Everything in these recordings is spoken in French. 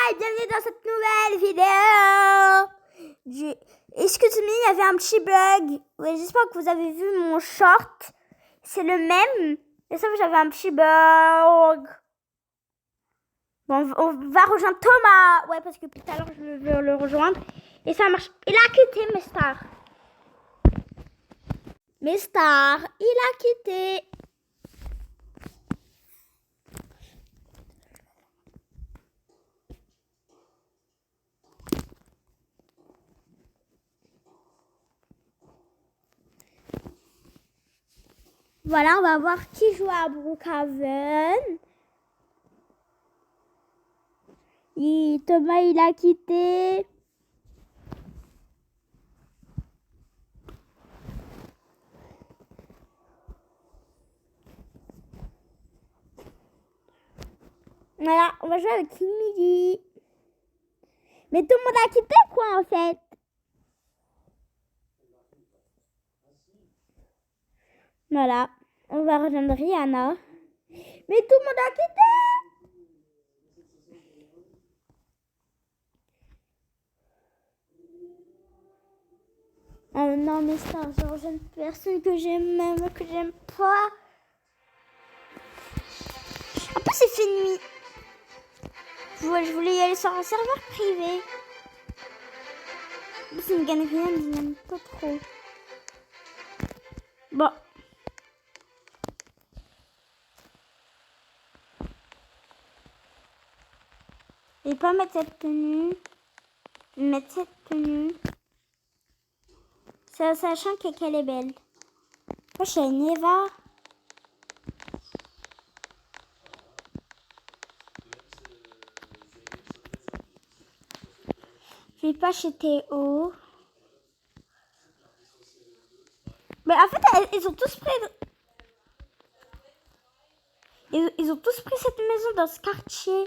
et bienvenue dans cette nouvelle vidéo. Excusez-moi, il y avait un petit bug. Oui, j'espère que vous avez vu mon short. C'est le même, mais sauf que j'avais un petit bug. Bon, on va rejoindre Thomas. Ouais, parce que tout à l'heure, je veux le rejoindre. Et ça marche. Il a quitté Mestar. Mestar, il a quitté. Voilà, on va voir qui joue à Brookhaven. Thomas, il a quitté. Voilà, on va jouer avec Midi. Mais tout le monde a quitté quoi en fait? Voilà, on va rejoindre Rihanna. Mais tout le monde a quitté. Oh non, mais ça, je rejoins personne que j'aime même, que j'aime pas. En plus, il fait nuit. Je voulais y aller sur un serveur privé. En plus, il me gagne rien, je n'aime pas trop. Bon. Je vais pas mettre cette tenue. Je vais mettre cette tenue. Sachant qu'elle est belle. Moi, je suis Eva. Je vais pas chez Théo. Mais en fait, ils ont tous pris... Ils ont tous pris cette maison dans ce quartier.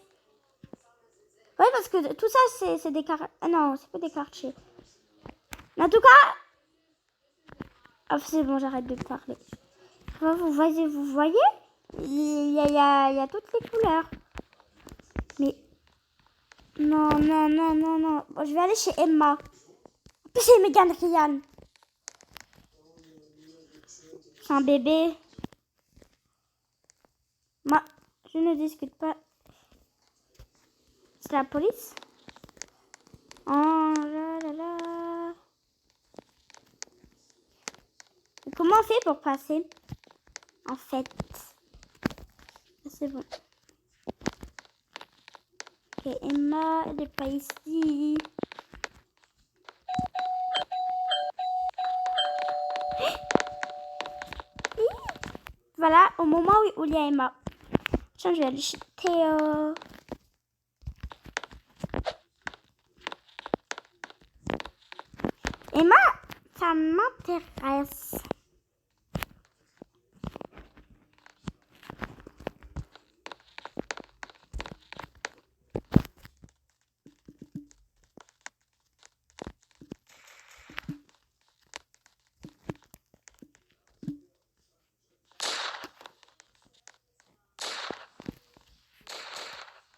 Ouais, parce que tout ça, c'est des quartiers. Ah non, c'est pas des quartiers. Mais en tout cas... Ah, c'est bon, j'arrête de parler. Vous voyez il y a toutes les couleurs. Mais... Non. Bon, je vais aller chez Emma. En plus, c'est Megan Ryan. C'est un bébé. Moi, je ne discute pas. C'est la police? Oh là. Et comment on fait pour passer? En fait. C'est bon. Ok, Emma, elle n'est pas ici. Voilà, au moment où il y a Emma. Tiens, je vais aller chez Théo. Emma, ça m'intéresse.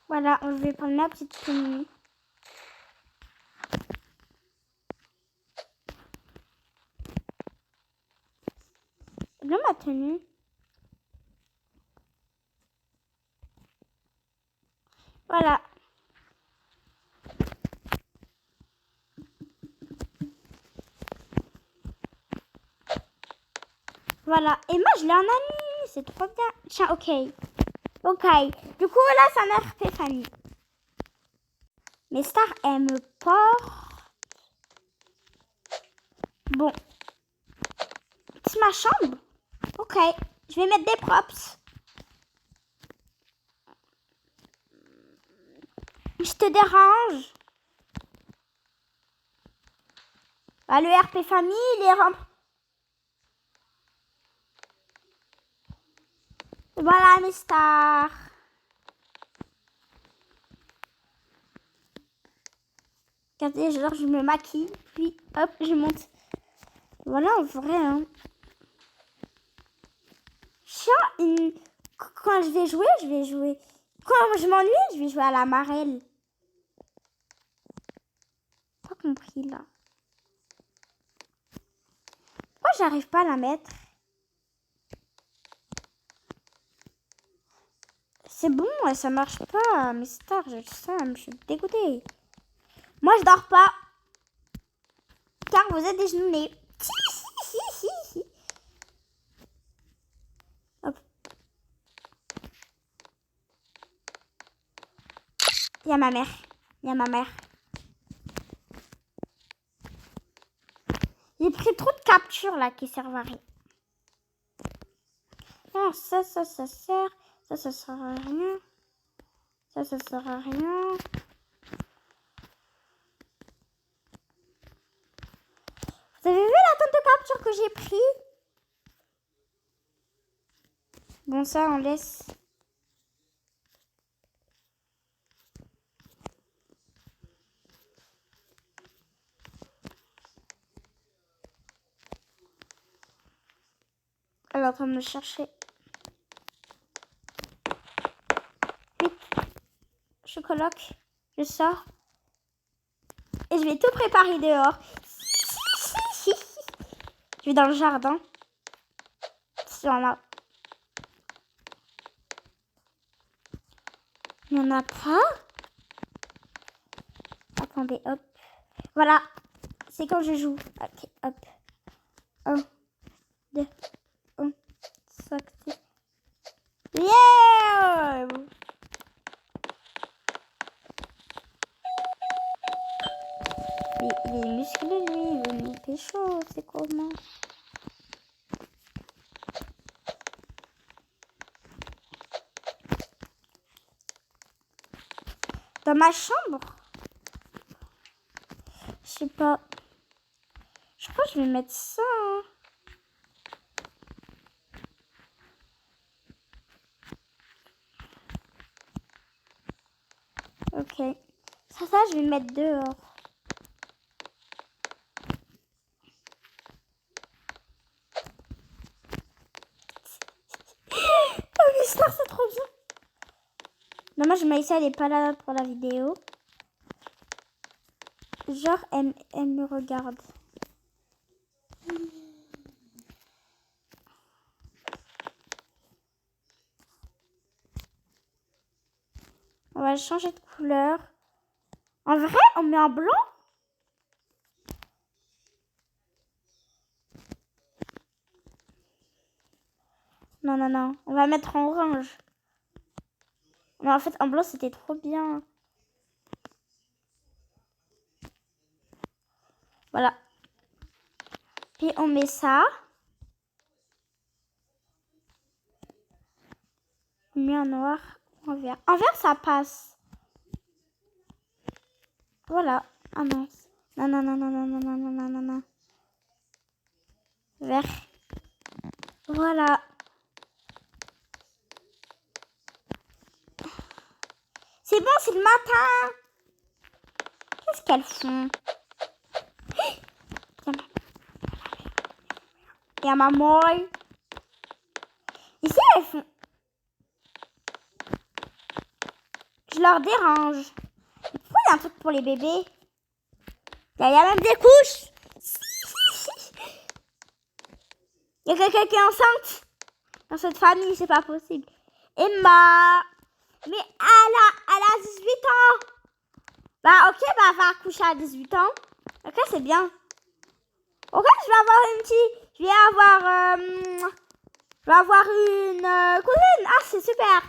Voilà, je vais prendre ma petite tenue. Là, ma tenue. Voilà. Voilà. Et moi, je l'ai en ami. C'est trop bien. Tiens, ok. Du coup, là, ça m'a fait Fanny. Mais Star, elle me porte. Bon. C'est ma chambre. Ok. Je vais mettre des props. Je te dérange. Bah, le RP famille, il est rempli. Voilà mes stars. Regardez, genre je me maquille, puis hop, je monte. Voilà, en vrai, hein. Quand je vais jouer. Quand je m'ennuie, je vais jouer à la marelle. Pas compris là. Pourquoi j'arrive pas à la mettre? C'est bon, ouais, ça marche pas. Mais c'est tard, je le sens, je suis dégoûtée. Moi, je dors pas. Car vous êtes déjeuné. Hop. Il y a ma mère. Il y a ma mère. J'ai pris trop de captures là qui servent à rien. Non, ça sert. Ça sert à rien. Ça sert à rien. Vous avez vu la tonne de captures que j'ai pris? Bon, ça, on laisse. Elle est en train de me chercher. Vite. Je coloque. Je sors. Et je vais tout préparer dehors. Je vais dans le jardin. Si on a. Il n'y en a pas. Attendez, hop. Voilà. C'est quand je joue. Ok, hop. 1, 2, 1, 5, 6. Yeah! Il est musclé, lui. Il veut me pécho. C'est comment? Dans ma chambre? Je sais pas. Je crois que je vais mettre ça. Hein. Ok. Ça, je vais mettre dehors. Oh, l'histoire, c'est trop bien. Dommage, Maïssa, elle est pas là pour la vidéo. Genre, elle me regarde. On va changer de couleur. En vrai, on met en blanc? Non, non, non. On va mettre en orange. Mais en fait, en blanc, c'était trop bien. Voilà. Puis on met ça. On met en noir, en vert. En vert, ça passe. Voilà. Ah non. Non, non, non, non, non, non, non, non, non, non. Vert. Voilà. C'est bon, c'est le matin. Qu'est-ce qu'elles font? Il y a maman. Ici, elles font... Je leur dérange. Pourquoi il y a un truc pour les bébés? Il y a même des couches. Il y a quelqu'un qui est enceinte. Dans cette famille, c'est pas possible. Emma. Mais elle a 18 ans. Bah ok, bah elle va accoucher à 18 ans. Ok, c'est bien. Ok, je vais avoir une petite... Je vais avoir une cousine. Ah, c'est super.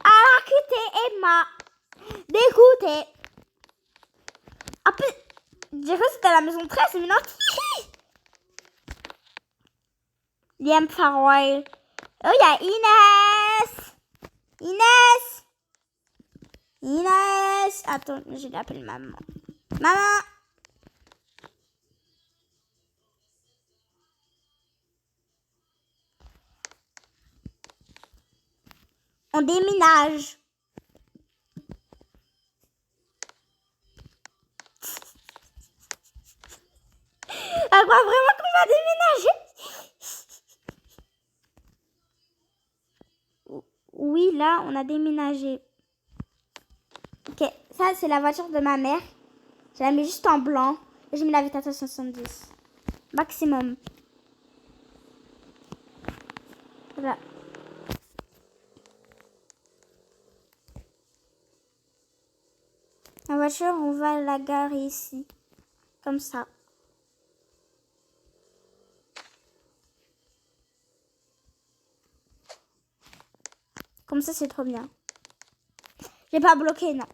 Elle a quitté Emma. Dégoûtée. Après, j'ai cru que c'était à la maison 13, mais non. Liam Farwell. Oh, il y a Inès. Inès. Inès. Attends, je l'appelle maman. Maman. On déménage. Elle croit vraiment qu'on va déménager? Oui, là, on a déménagé. Ok, ça c'est la voiture de ma mère. Je la mets juste en blanc. Et je mets la vitesse à 70. Maximum. Voilà. La voiture, on va la garer ici. Comme ça. Comme ça, c'est trop bien. J'ai pas bloqué, non.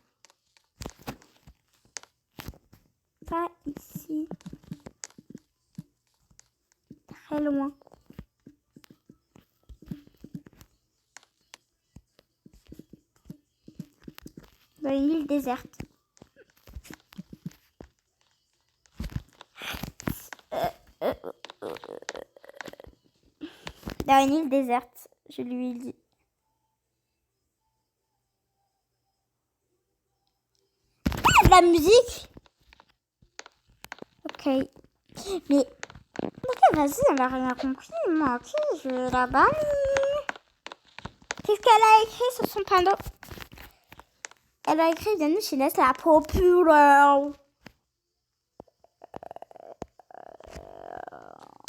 Pas ici. Très loin. Dans une île déserte. Dans une île déserte, je lui ai dit. Ah, de la musique. Ok. Mais... Ok, vas-y, elle a rien compris. Moi, ok, je la bannis. Qu'est-ce qu'elle a écrit sur son panneau? Elle a écrit Bienvenue chez Ness, la populaire.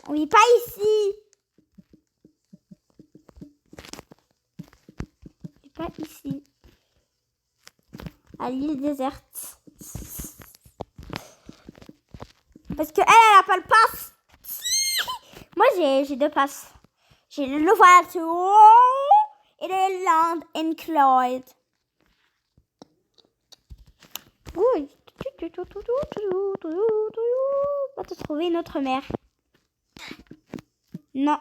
Oui, pas ici. Pas ici. À l'île déserte. Parce que elle a pas le pass. Moi, j'ai 2 passes. J'ai le voiture et le Land Included. Oui. On va te trouver une autre mère. Non.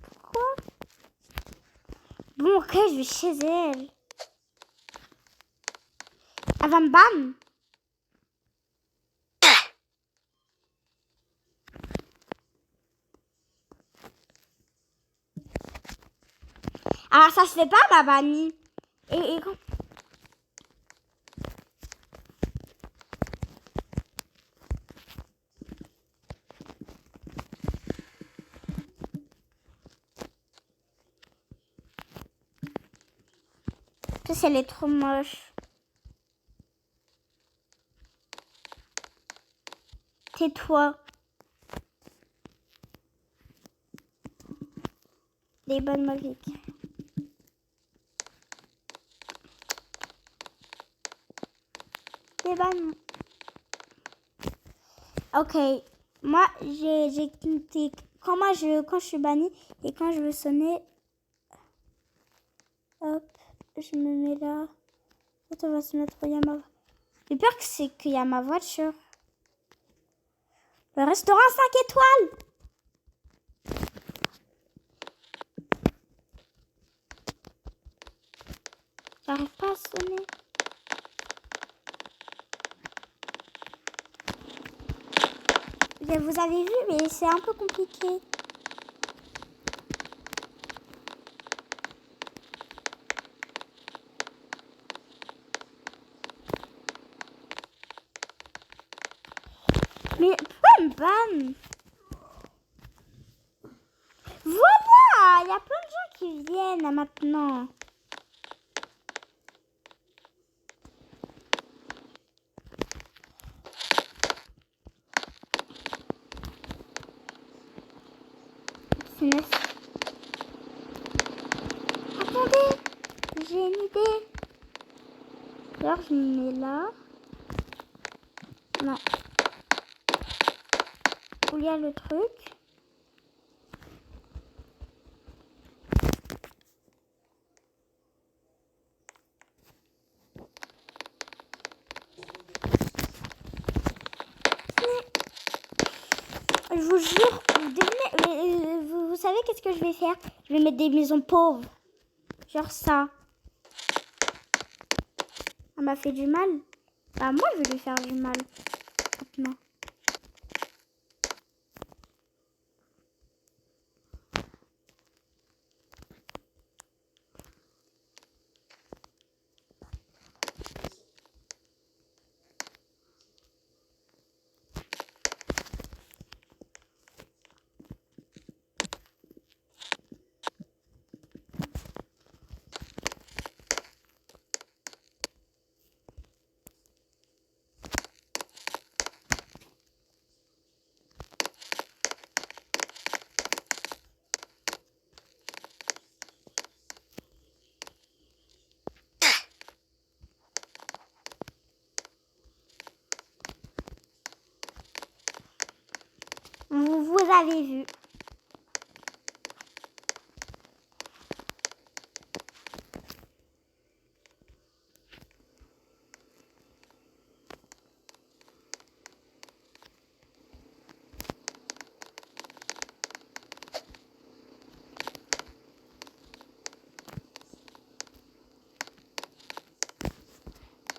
Pourquoi? Bon, ok, je vais chez elle. Elle va me ban. Ah, ça se fait pas, ma bannie. Et quand... Parce qu'elle est trop moche. Tais-toi. Des bonnes musiques. Des bonnes. Ok. Moi, j'ai quitté. Quand je suis bannie et quand je veux sonner, hop, je me mets là. On va se mettre où il y a ma... Le pire, c'est qu'il y a ma voiture. Le restaurant 5 étoiles. J'arrive pas à sonner. Vous avez vu, mais c'est un peu compliqué. Mais pourquoi elle me banne? Voilà, il y a plein de gens qui viennent là, maintenant. Attendez, j'ai une idée. D'ailleurs, je me mets là. Non. Où il y a le truc. Je vous jure, vous savez qu'est-ce que je vais faire? Je vais mettre des maisons pauvres. Genre ça. Elle m'a fait du mal. Bah moi, je vais lui faire du mal. Maintenant. vous avez vu.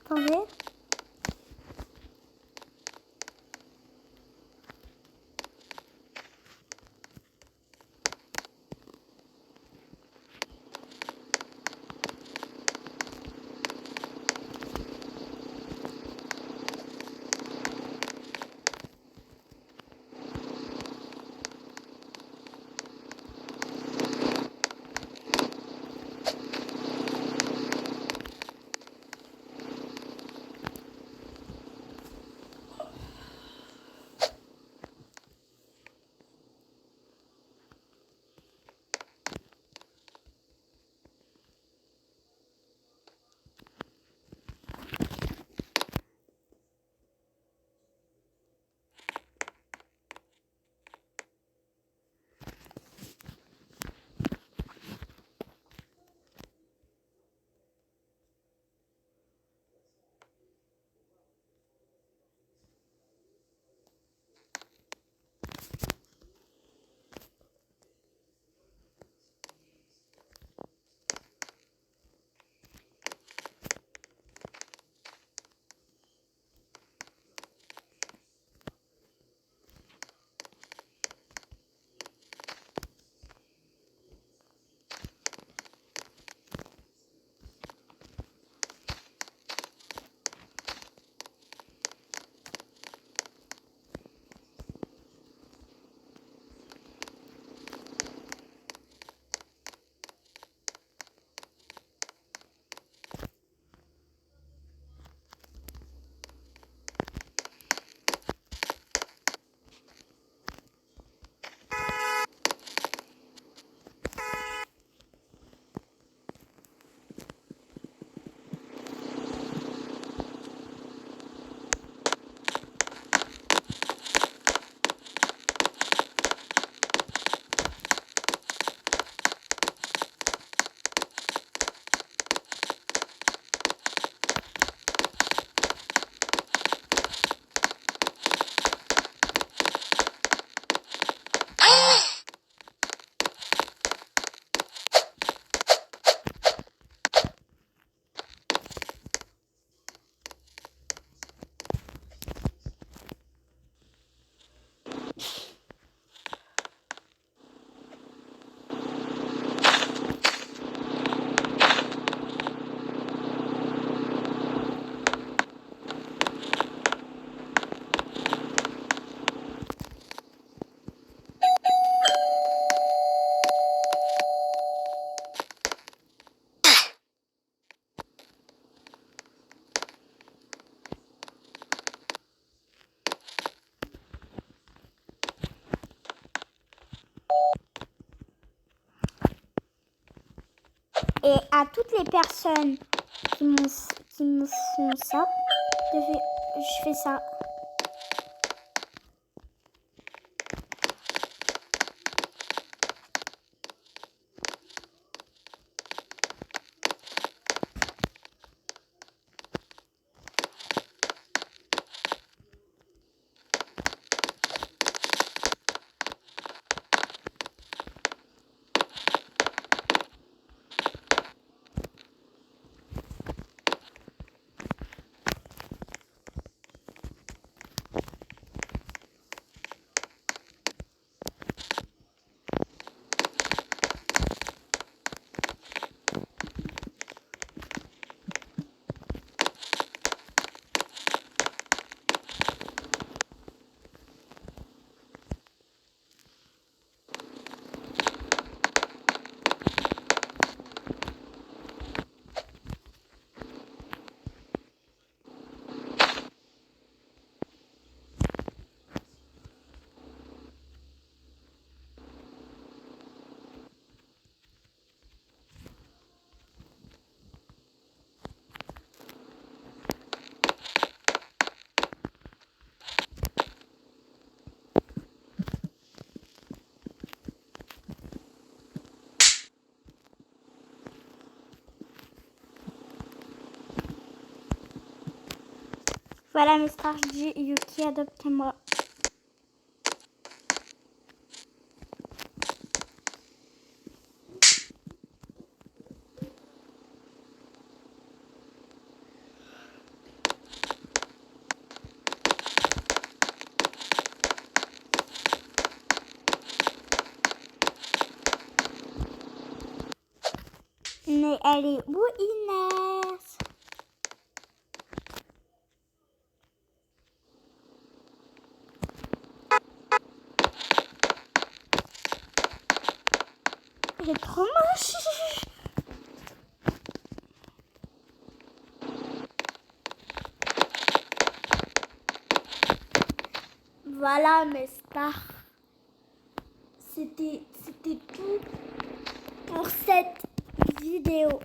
Attendez. Et à toutes les personnes qui me font ça, je fais ça. Voilà mes stars, je dis Yuki, adoptez-moi. Mais elle est où, Inès? Elle est trop moche. Voilà mes stars. C'était tout pour cette vidéo.